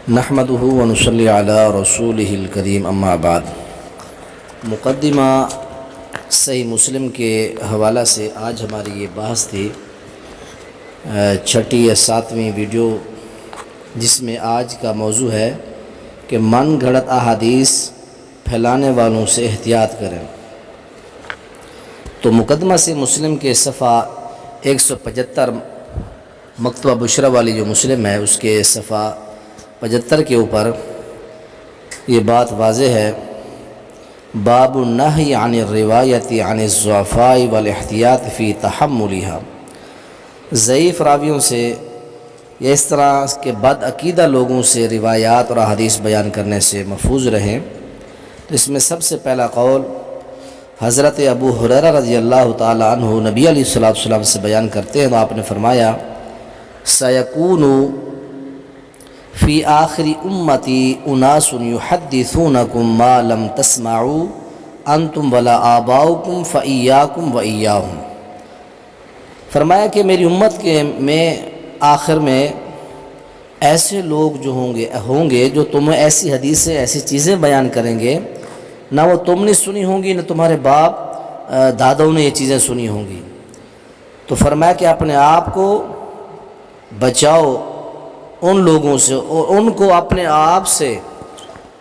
نحمدہ ونصلی علی رسولہ الکریم اما بعد۔ مقدمہ صحیح مسلم کے حوالہ سے آج ہماری یہ بحث تھی، چھٹی یا ساتویں ویڈیو، جس میں آج کا موضوع ہے کہ من گھڑت احادیث پھیلانے والوں سے احتیاط کریں۔ تو مقدمہ سے مسلم کے صفحہ 175 مکتبہ بشرا والی جو مسلم ہے اس کے صفحہ 75 کے اوپر یہ بات واضح ہے، باب النہی عن الروایت عن الضعفاء والاحتیاط فی تحملها، ضعیف راویوں سے یا اس طرح کے بد عقیدہ لوگوں سے روایات اور احادیث بیان کرنے سے محفوظ رہیں۔ تو اس میں سب سے پہلا قول حضرت ابو ہریرہ رضی اللہ تعالی عنہ نبی علیہ الصلوۃ والسلام سے بیان کرتے ہیں، تو آپ نے فرمایا سیکون فی آخری امتی اناس یحدثونکم ما لم تسمعوا انتم ولا آباؤکم فایاکم وایاہم، فرمایا کہ میری امت کے میں آخر میں ایسے لوگ جو ہوں گے جو تمہیں ایسی حدیثیں ایسی چیزیں بیان کریں گے نہ وہ تم نے سنی ہوں گی نہ تمہارے باپ دادوں نے یہ چیزیں سنی ہوں گی۔ تو فرمایا کہ اپنے آپ کو بچاؤ ان لوگوں سے اور ان کو اپنے آپ سے،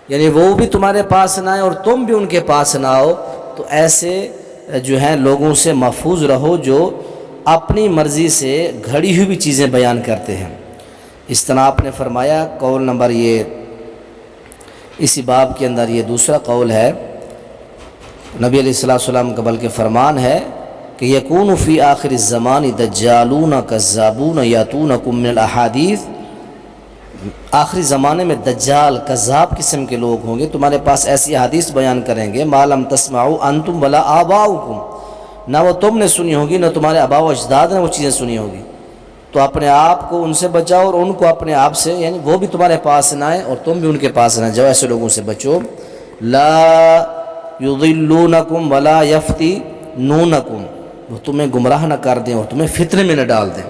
یعنی وہ بھی تمہارے پاس نہ آئے اور تم بھی ان کے پاس نہ آؤ، تو ایسے جو ہیں لوگوں سے محفوظ رہو جو اپنی مرضی سے گھڑی ہوئی بھی چیزیں بیان کرتے ہیں۔ اس طرح آپ نے فرمایا قول نمبر یہ اسی باب کے اندر یہ دوسرا قول ہے، نبی علیہ الصلوۃ والسلام کا بلکہ فرمان ہے کہ یکون فی آخر الزمان دجالون کذابون یاتونکم من الاحادیث، آخری زمانے میں دجال کذاب قسم کے لوگ ہوں گے، تمہارے پاس ایسی حدیث بیان کریں گے ما لم تسمعوا انتم ولا آباؤکم، نہ وہ تم نے سنی ہوگی نہ تمہارے آباء و اجداد نے وہ چیزیں سنی ہوگی۔ تو اپنے آپ کو ان سے بچاؤ اور ان کو اپنے آپ سے، یعنی وہ بھی تمہارے پاس نہ آئے اور تم بھی ان کے پاس نہ جاؤ، ایسے لوگوں سے بچو۔ لا یضلونکم ولا یفتنونکم، وہ تمہیں گمراہ نہ کر دیں اور تمہیں فتنے میں نہ ڈال دیں،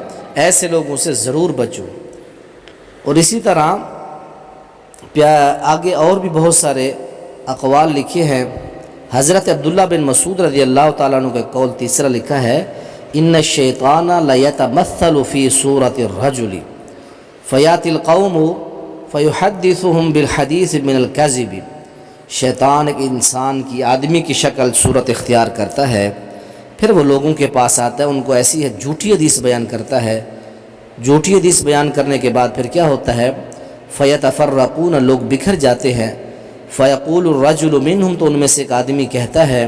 ایسے لوگوں سے ضرور بچو۔ اور اسی طرح آگے اور بھی بہت سارے اقوال لکھے ہیں۔ حضرت عبداللہ بن مسعود رضی اللہ تعالیٰ عنہ کا قول تیسرا لکھا ہے، ان الشیطان لیتمثل فی صورت الرجل فیاتی القوم فیحدثهم بالحدیث من الکذب، شیطان ایک انسان کی آدمی کی شکل صورت اختیار کرتا ہے، پھر وہ لوگوں کے پاس آتا ہے، ان کو ایسی جھوٹی حدیث بیان کرتا ہے۔ جھوٹی حدیث بیان کرنے کے بعد پھر کیا ہوتا ہے، فیتفرقون، لوگ بکھر جاتے ہیں، فیقول الرجل منہم، تو ان میں سے ایک آدمی کہتا ہے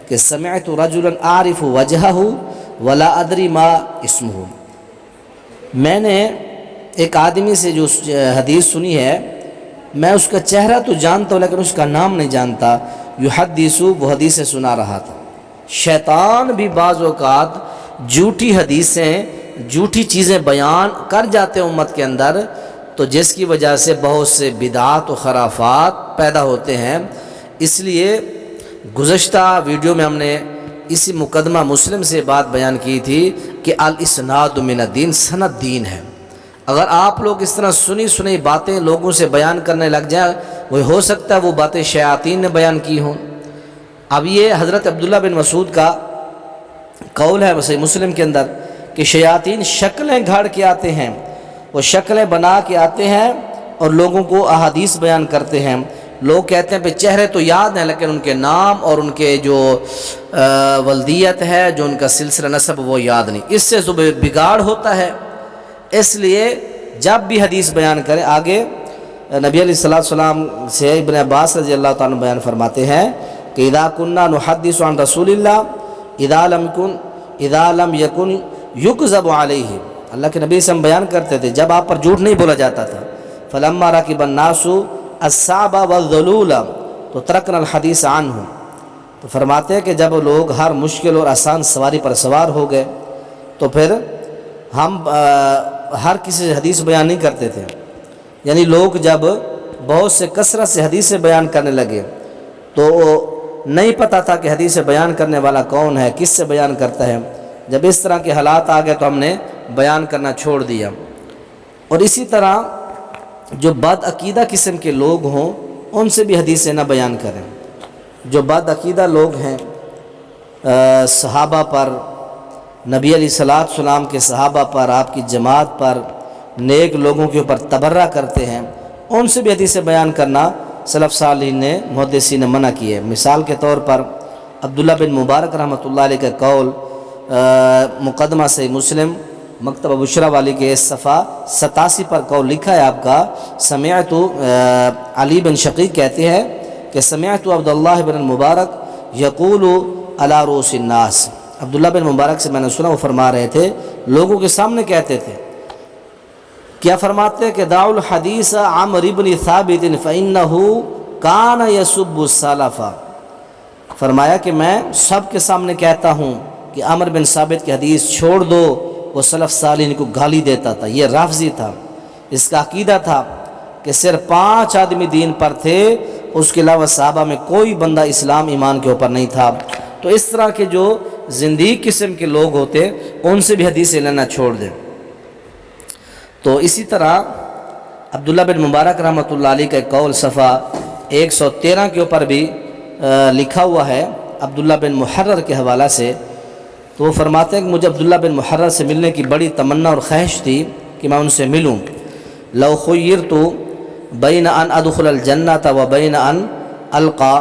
کہ سمعت رجلا اعرف وجہہ ولا ادری ما اسمہ، میں نے ایک آدمی سے جو حدیث سنی ہے، میں اس کا چہرہ تو جانتا ہوں لیکن اس کا نام نہیں جانتا، یحدث، وہ حدیثیں سنا رہا تھا۔ شیطان بھی بعض اوقات جھوٹی حدیثیں، جھوٹی چیزیں بیان کر جاتے ہیں امت کے اندر، تو جس کی وجہ سے بہت سے بدعات و خرافات پیدا ہوتے ہیں۔ اس لیے گزشتہ ویڈیو میں ہم نے اسی مقدمہ مسلم سے بات بیان کی تھی کہ الاسناد من الدین، سند دین ہے۔ اگر آپ لوگ اس طرح سنی باتیں لوگوں سے بیان کرنے لگ جائیں، وہ ہو سکتا ہے وہ باتیں شیاطین نے بیان کی ہوں۔ اب یہ حضرت عبداللہ بن مسعود کا قول ہے صحیح مسلم کے اندر کہ شیاطین شکلیں گھاڑ کے آتے ہیں، وہ شکلیں بنا کے آتے ہیں اور لوگوں کو احادیث بیان کرتے ہیں۔ لوگ کہتے ہیں پہ چہرے تو یاد ہیں لیکن ان کے نام اور ان کے جو ولدیت ہے، جو ان کا سلسلہ نسب، وہ یاد نہیں، اس سے بگاڑ ہوتا ہے۔ اس لیے جب بھی حدیث بیان کریں، آگے نبی علیہ الصلوۃ والسلام سے ابن عباس رضی اللہ تعالیٰ عنہ بیان فرماتے ہیں کہ اذا کننا نحدث عن رسول اللہ اذا لم یکن یکذب علیہ، اللہ کے نبی سے ہم بیان کرتے تھے جب آپ پر جھوٹ نہیں بولا جاتا تھا، فلما رکب الناس الصعب والذلول تو ترکنا الحدیث عنہ، تو فرماتے ہیں کہ جب لوگ ہر مشکل اور آسان سواری پر سوار ہو گئے تو پھر ہم ہر کسی سے حدیث بیان نہیں کرتے تھے، یعنی لوگ جب بہت سے کثرت سے حدیثیں بیان کرنے لگے تو نہیں پتہ تھا کہ حدیث بیان کرنے والا کون ہے، کس سے بیان کرتا ہے۔ جب اس طرح کے حالات آ گئے تو ہم نے بیان کرنا چھوڑ دیا۔ اور اسی طرح جو بد عقیدہ قسم کے لوگ ہوں ان سے بھی حدیثیں نہ بیان کریں۔ جو بد عقیدہ لوگ ہیں، صحابہ پر، نبی علیہ الصلوۃ والسلام کے صحابہ پر، آپ کی جماعت پر، نیک لوگوں کے اوپر تبرہ کرتے ہیں، ان سے بھی حدیثیں بیان کرنا سلف صالحین نے، محدثین نے منع کی ہے۔ مثال کے طور پر عبداللہ بن مبارک رحمۃ اللہ علیہ کا قول مقدمہ صحیح مسلم مکتبہ بشرا والی کے صفحہ 87 پر قول لکھا ہے آپ کا، سمعت علی بن شقیق کہتے ہیں کہ سمعت عبداللہ بن مبارک یقول علی رؤوس الناس، عبداللہ بن مبارک سے میں نے سنا وہ فرما رہے تھے، لوگوں کے سامنے کہتے تھے، کیا فرماتے ہیں کہ دعوا الحدیث عمرو بن ثابت فإنہ کان یسب السلف، فرمایا کہ میں سب کے سامنے کہتا ہوں کہ عمرو بن ثابت کی حدیث چھوڑ دو، وہ سلف صالحین کو گالی دیتا تھا۔ یہ رافضی تھا، اس کا عقیدہ تھا کہ صرف 5 آدمی دین پر تھے، اس کے علاوہ صحابہ میں کوئی بندہ اسلام ایمان کے اوپر نہیں تھا۔ تو اس طرح کے جو زندیق قسم کے لوگ ہوتے ان سے بھی حدیثیں لینا چھوڑ دیں۔ تو اسی طرح عبداللہ بن مبارک رحمۃ اللہ علیہ کا قول صفحہ 113 کے اوپر بھی لکھا ہوا ہے عبداللہ بن محرر کے حوالہ سے، تو وہ فرماتے ہیں کہ مجھے عبداللہ بن محرر سے ملنے کی بڑی تمنا اور خواہش تھی کہ میں ان سے ملوں، لو خیرت بین ان ادخل الجنۃ و بین ان القا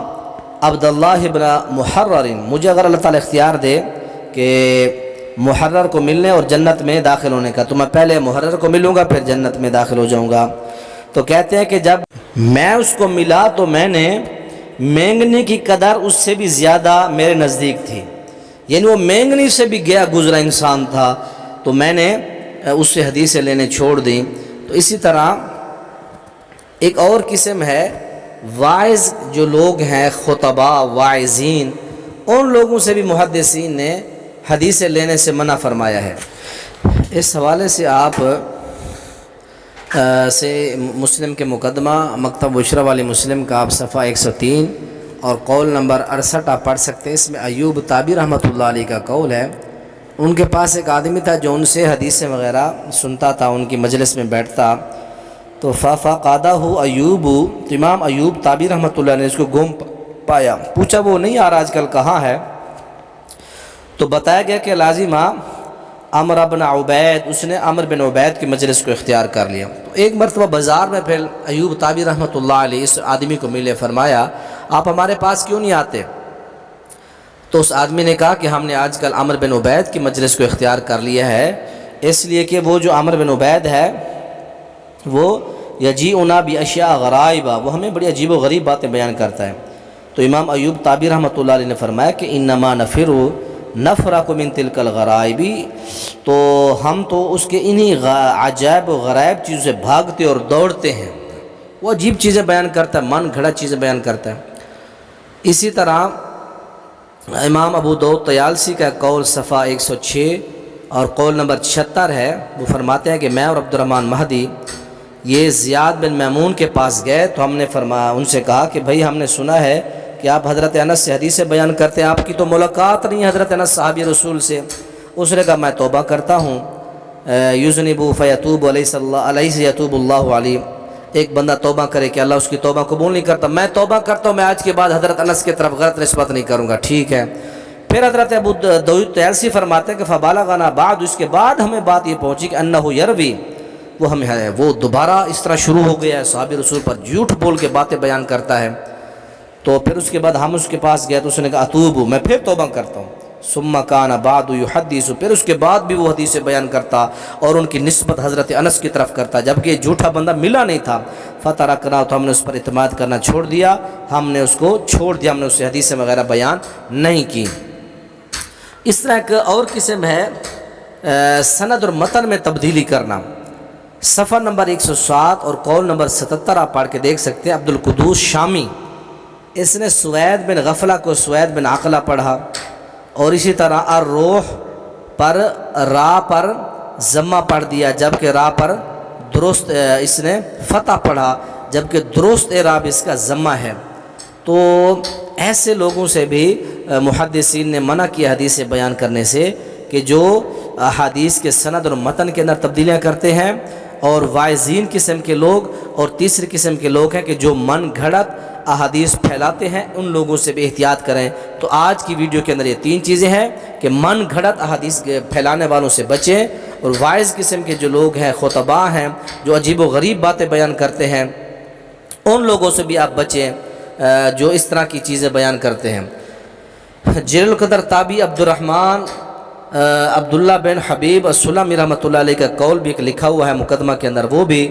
عبداللہ بن محرر، مجھے اگر اللہ تعالیٰ اختیار دے کہ محرر کو ملنے اور جنت میں داخل ہونے کا، تو میں پہلے محرر کو ملوں گا پھر جنت میں داخل ہو جاؤں گا۔ تو کہتے ہیں کہ جب میں اس کو ملا تو میں نے مینگنے کی قدر اس سے بھی زیادہ میرے نزدیک تھی، یعنی وہ مینگنی سے بھی گیا گزرا انسان تھا، تو میں نے اس سے حدیثیں لینے چھوڑ دیں۔ تو اسی طرح ایک اور قسم ہے واعظ جو لوگ ہیں، خطبہ، واعظین، ان لوگوں سے بھی محدثین نے حدیثیں لینے سے منع فرمایا ہے۔ اس حوالے سے آپ سے مسلم کے مقدمہ مکتبہ بشرا والی مسلم کا آپ صفحہ 103 اور قول نمبر 68 آپ پڑھ سکتے ہیں۔ اس میں ایوب تابی رحمۃ اللہ علیہ کا قول ہے، ان کے پاس ایک آدمی تھا جو ان سے حدیثیں وغیرہ سنتا تھا، ان کی مجلس میں بیٹھتا، تو فقادہ ایوب، تو امام ایوب تابی رحمۃ اللہ نے اس کو گم پایا، پوچھا وہ نہیں آ رہا آج کل کہاں ہے؟ تو بتایا گیا کہ لازمہ عمر بن عبید، اس نے عمر بن عبید کی مجلس کو اختیار کر لیا۔ تو ایک مرتبہ بازار میں پھر ایوب تابی رحمۃ اللہ علیہ اس آدمی کو ملے، فرمایا آپ ہمارے پاس کیوں نہیں آتے؟ تو اس آدمی نے کہا کہ ہم نے آج کل عمر بن عبید کی مجلس کو اختیار کر لیا ہے، اس لیے کہ وہ جو عمر بن عبید ہے وہ یجیئنا باشیاء غرائبہ، وہ ہمیں بڑی عجیب و غریب باتیں بیان کرتا ہے۔ تو امام ایوب تابی رحمۃ اللہ علیہ نے فرمایا کہ انما نفر نفرق من تلک الغرائب، تو ہم تو اس کے انہی عجائب و غرائب چیزوں سے بھاگتے اور دوڑتے ہیں، وہ عجیب چیزیں بیان کرتا ہے، من گھڑا چیزیں بیان کرتا ہے۔ اسی طرح امام ابو داؤد طیالسی کا قول صفحہ 106 اور قول نمبر 76 ہے، وہ فرماتے ہیں کہ میں اور عبدالرحمن مہدی یہ زیاد بن میمون کے پاس گئے، تو ہم نے ان سے کہا کہ بھائی ہم نے سنا ہے کہ آپ حضرت انس سے حدیثیں بیان کرتے ہیں، آپ کی تو ملاقات نہیں ہے حضرت انس صحابی رسول سے۔ اس نے کہا میں توبہ کرتا ہوں، یذنب فیتوب علیہ یتوب اللہ علیہ، ایک بندہ توبہ کرے کہ اللہ اس کی توبہ قبول نہیں کرتا، میں توبہ کرتا ہوں، میں آج کے بعد حضرت انس کی طرف غلط نسبت نہیں کروں گا، ٹھیک ہے۔ پھر حضرت ابو داؤد طیالسی فرماتے ہیں کہ فبالغنا بعد، اس کے بعد ہمیں بات یہ پہنچی کہ انہ یروی، وہ دوبارہ اس طرح شروع ہو گیا ہے، صحابی رسول پر جھوٹ بول کے باتیں بیان کرتا ہے۔ تو پھر اس کے بعد ہم اس کے پاس گئے تو اس نے کہا اتوب، میں پھر توبہ کرتا ہوں۔ ثم کان بعد یحدث، پھر اس کے بعد بھی وہ حدیثیں بیان کرتا اور ان کی نسبت حضرت انس کی طرف کرتا، جبکہ یہ جھوٹا بندہ ملا نہیں تھا۔ فترکنا، تو ہم نے اس پر اعتماد کرنا چھوڑ دیا، ہم نے اس کو چھوڑ دیا، ہم نے اس سے حدیثیں وغیرہ بیان نہیں کی۔ اس طرح ایک اور قسم ہے سند اور متن میں تبدیلی کرنا۔ صفحہ نمبر 107 اور قول نمبر 77 آپ پڑھ کے دیکھ سکتے ہیں۔ عبد القدوس شامی، اس نے سوید بن غفلہ کو سوید بن عقلہ پڑھا، اور اسی طرح الروح پر را پر ضمہ پڑھ دیا، جبکہ را پر درست اس نے فتح پڑھا، جبکہ درست اعراب اس کا ضمہ ہے۔ تو ایسے لوگوں سے بھی محدثین نے منع کیا حدیث بیان کرنے سے، کہ جو حدیث کے سند اور متن کے اندر تبدیلیاں کرتے ہیں اور واعظین قسم کے لوگ، اور تیسری قسم کے لوگ ہیں کہ جو من گھڑت احادیث پھیلاتے ہیں، ان لوگوں سے بھی احتیاط کریں۔ تو آج کی ویڈیو کے اندر یہ تین چیزیں ہیں کہ من گھڑت احادیث پھیلانے والوں سے بچیں، اور واعظ قسم کے جو لوگ ہیں، خطباء ہیں، جو عجیب و غریب باتیں بیان کرتے ہیں، ان لوگوں سے بھی آپ بچیں جو اس طرح کی چیزیں بیان کرتے ہیں۔ جلیل القدر تابعی عبدالرحمن عبداللہ بن حبیب السلمی رحمۃ اللہ علیہ کا قول بھی ایک لکھا ہوا ہے مقدمہ کے اندر، وہ بھی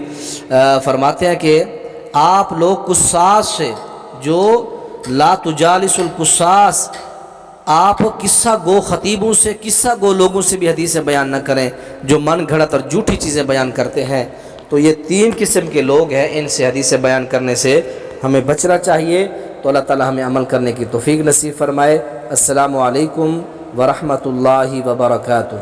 فرماتے ہیں کہ آپ لوگ قصاص سے، جو لا تجالس القصاص، آپ قصہ گو خطیبوں سے، قصہ گو لوگوں سے بھی حدیثیں بیان نہ کریں جو من گھڑت اور جھوٹی چیزیں بیان کرتے ہیں۔ تو یہ تین قسم کے لوگ ہیں، ان سے حدیثیں بیان کرنے سے ہمیں بچنا چاہیے۔ تو اللہ تعالی ہمیں عمل کرنے کی توفیق نصیب فرمائے۔ السلام علیکم ورحمۃ اللہ وبرکاتہ۔